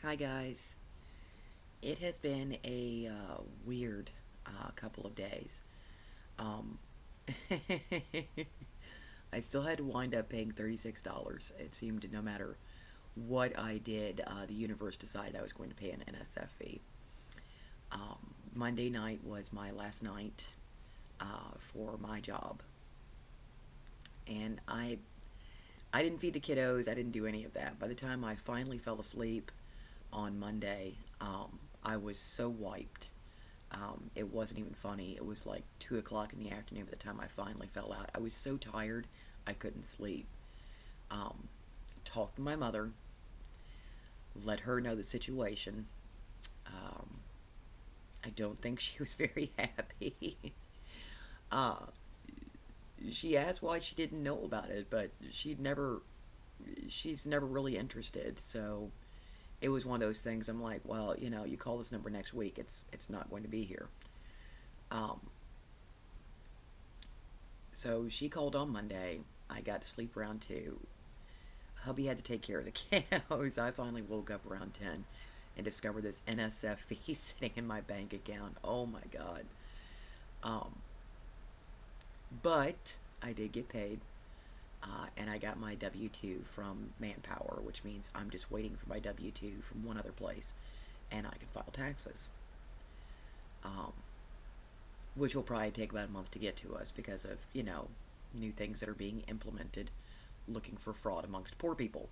Hi guys. It has been a weird couple of days. Um, I still had to wind up paying $36. It seemed no matter what I did, the universe decided I was going to pay an NSF fee. Monday night was my last night for my job, and I didn't feed the kiddos. I didn't do any of that. By the time I finally fell asleep on Monday, I was so wiped. It wasn't even funny. It was like 2 o'clock in the afternoon by the time I finally fell out. I was so tired, I couldn't sleep. Um, Talked to my mother, let her know the situation. Um, I don't think she was very happy. uh, she asked why she didn't know about it, but she's never really interested. So it was one of those things. I'm like, well, you call this number next week. It's not going to be here. Um, so she called on Monday. I got to sleep around 2. Hubby had to take care of the kiddos. I finally woke up around 10 and discovered this NSF fee sitting in my bank account. Oh my God. Um, but I did get paid, and I got my W 2 from Manpower, which means I'm just waiting for my W 2 from one other place, and I can file taxes. Um, which will probably take about a month to get to us because of, new things that are being implemented looking for fraud amongst poor people.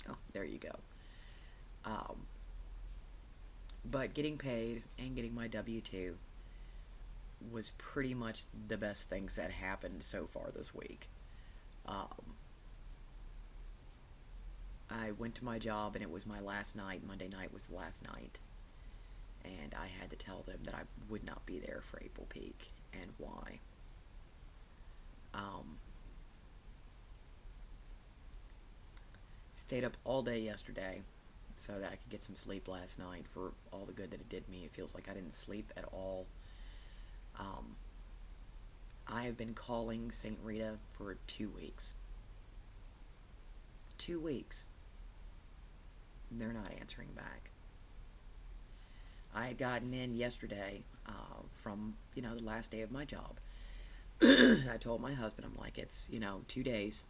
Oh, there you go. Um, but getting paid and getting my W 2 was pretty much the best things that happened so far this week. Um, I went to my job and it was my last night. Monday night was the last night. And I had to tell them that I would not be there for April Peak and why. Um, Stayed up all day yesterday so that I could get some sleep last night for all the good that it did me. It feels like I didn't sleep at all. Um, I have been calling St. Rita for 2 weeks. 2 weeks. They're not answering back. I had gotten in yesterday from, the last day of my job. I told my husband, I'm like, it's, 2 days.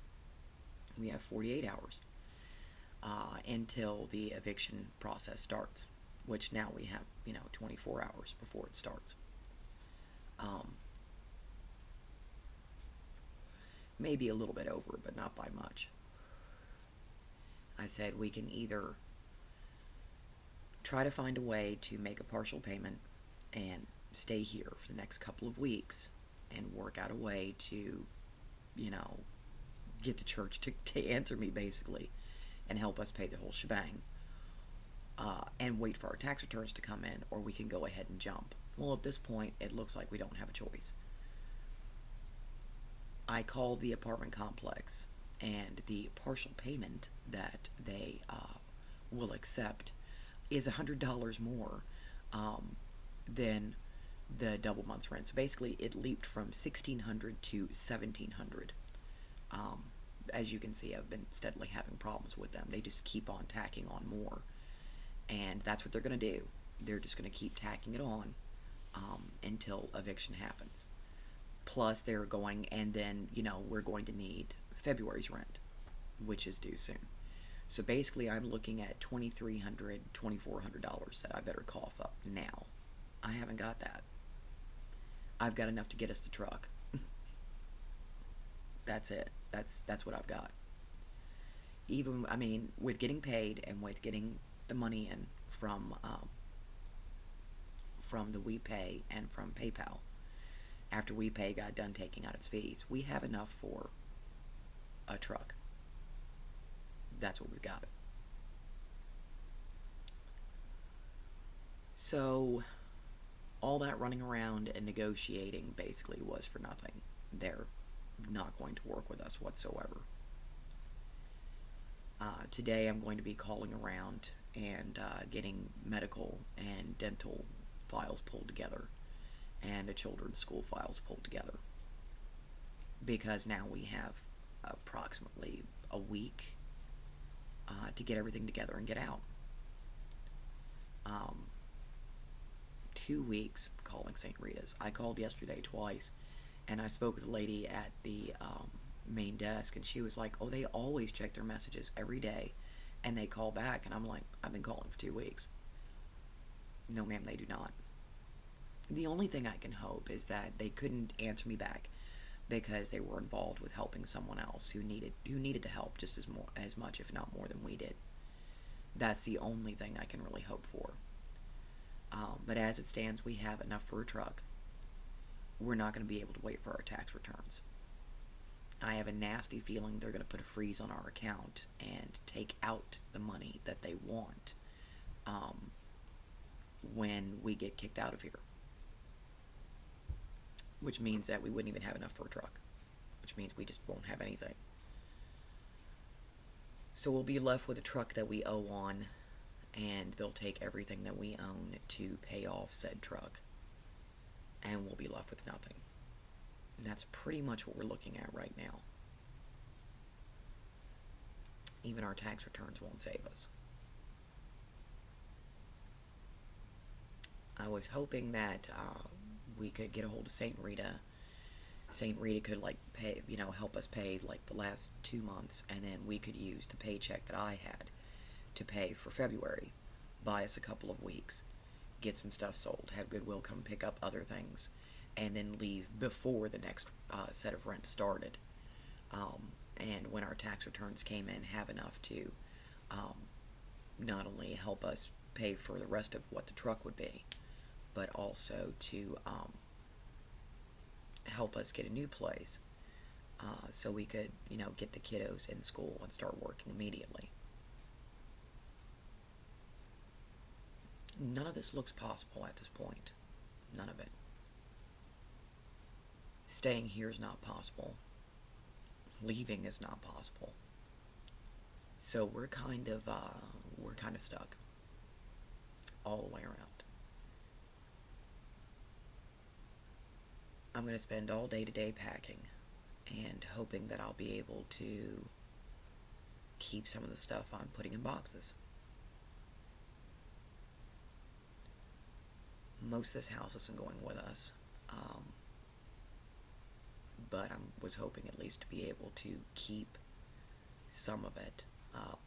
We have 48 hours until the eviction process starts, which now we have, 24 hours before it starts. Um, Maybe a little bit over, but not by much. I said we can either try to find a way to make a partial payment and stay here for the next couple of weeks and work out a way to, you know, get the church to answer me basically and help us pay the whole shebang, and wait for our tax returns to come in, or we can go ahead and jump. Well, at this point, it looks like we don't have a choice. I called the apartment complex, and the partial payment that they will accept is $100 more than the double month's rent. So basically, it leaped from 1,600 to 1,700. Um, as you can see, I've been steadily having problems with them. They just keep on tacking on more, and that's what they're going to do. They're just going to keep tacking it on until eviction happens. Plus, they're going, and then we're going to need February's rent, which is due soon. So basically, I'm looking at $2,300, $2,400 that I better cough up now. I haven't got that. I've got enough to get us the truck. That's it. That's what I've got. Even, I mean, with getting paid and with getting the money in from the WePay and from PayPal. After WePay got done taking out its fees, we have enough for a truck. That's what we've got. So all that running around and negotiating basically was for nothing. They're not going to work with us whatsoever. Today I'm going to be calling around and getting medical and dental files pulled together and the children's school files pulled together, because now we have approximately a week to get everything together and get out. um, 2 weeks calling St. Rita's. I called yesterday twice, and I spoke with a lady at the main desk, and she was like, "Oh, they always check their messages every day, and they call back." And I'm like, "I've been calling for 2 weeks." No, ma'am, they do not. The only thing I can hope is that they couldn't answer me back because they were involved with helping someone else who needed the help just as much, if not more, than we did. That's the only thing I can really hope for. But as it stands, we have enough for a truck. We're not going to be able to wait for our tax returns. I have a nasty feeling they're going to put a freeze on our account and take out the money that they want when we get kicked out of here. Which means that we wouldn't even have enough for a truck. Which means we just won't have anything. So we'll be left with a truck that we owe on, and they'll take everything that we own to pay off said truck. And we'll be left with nothing. And that's pretty much what we're looking at right now. Even our tax returns won't save us. I was hoping that we could get a hold of St. Rita. St. Rita could pay, help us pay the last 2 months, and then we could use the paycheck that I had to pay for February, buy us a couple of weeks, get some stuff sold, have Goodwill come pick up other things, and then leave before the next set of rent started. And when our tax returns came in, have enough to not only help us pay for the rest of what the truck would be, but also to help us get a new place so we could, get the kiddos in school and start working immediately. None of this looks possible at this point. None of it. Staying here is not possible. Leaving is not possible. So we're kind of stuck all the way around. I'm going to spend all day today packing and hoping that I'll be able to keep some of the stuff I'm putting in boxes. Most of this house isn't going with us, but I was hoping at least to be able to keep some of it.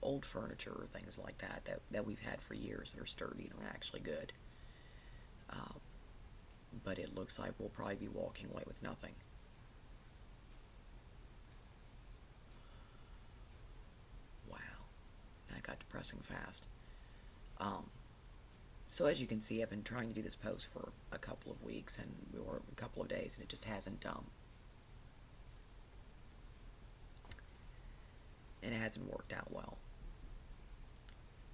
Old furniture or things like that we've had for years that are sturdy and are actually good. But it looks like we'll probably be walking away with nothing. Wow, that got depressing fast. So as you can see, I've been trying to do this post for a couple of weeks or a couple of days, and it just hasn't and it hasn't worked out well.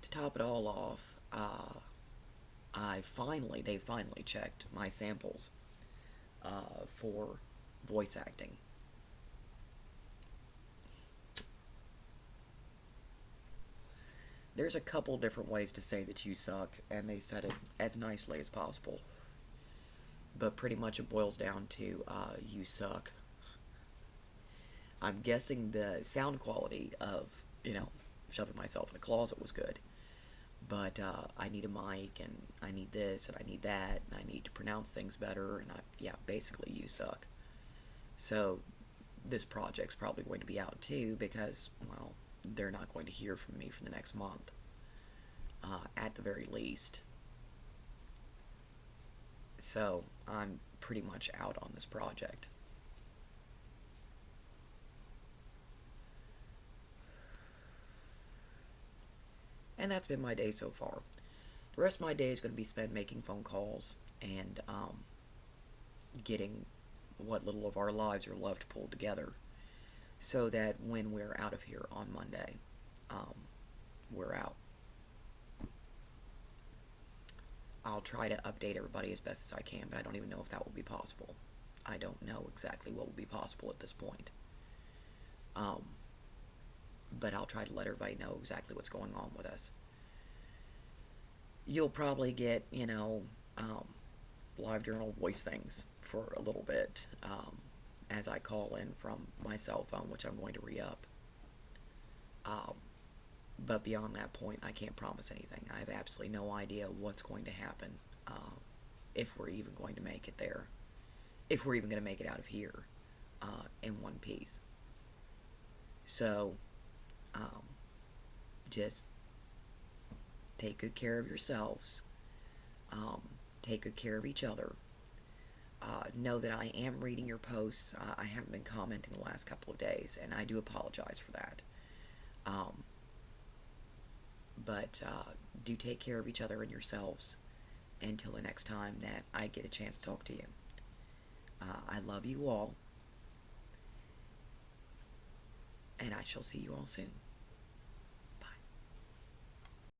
To top it all off, they finally checked my samples for voice acting. There's a couple different ways to say that you suck, and they said it as nicely as possible. But pretty much it boils down to you suck. I'm guessing the sound quality of, shoving myself in a closet was good. But I need a mic, and I need this, and I need that, and I need to pronounce things better, and basically you suck. So this project's probably going to be out too because, well, they're not going to hear from me for the next month, at the very least. So I'm pretty much out on this project. And that's been my day so far. The rest of my day is going to be spent making phone calls and getting what little of our lives are left pulled together so that when we're out of here on Monday, we're out. I'll try to update everybody as best as I can, but I don't even know if that will be possible. I don't know exactly what will be possible at this point. But I'll try to let everybody know exactly what's going on with us. You'll probably get, Livejournal voice things for a little bit as I call in from my cell phone, which I'm going to re-up. But beyond that point, I can't promise anything. I have absolutely no idea what's going to happen, if we're even going to make it there, if we're even going to make it out of here in one piece. So, just take good care of yourselves. Take good care of each other. Know that I am reading your posts. I haven't been commenting the last couple of days, and I do apologize for that. But do take care of each other and yourselves until the next time that I get a chance to talk to you. I love you all, and I shall see you all soon.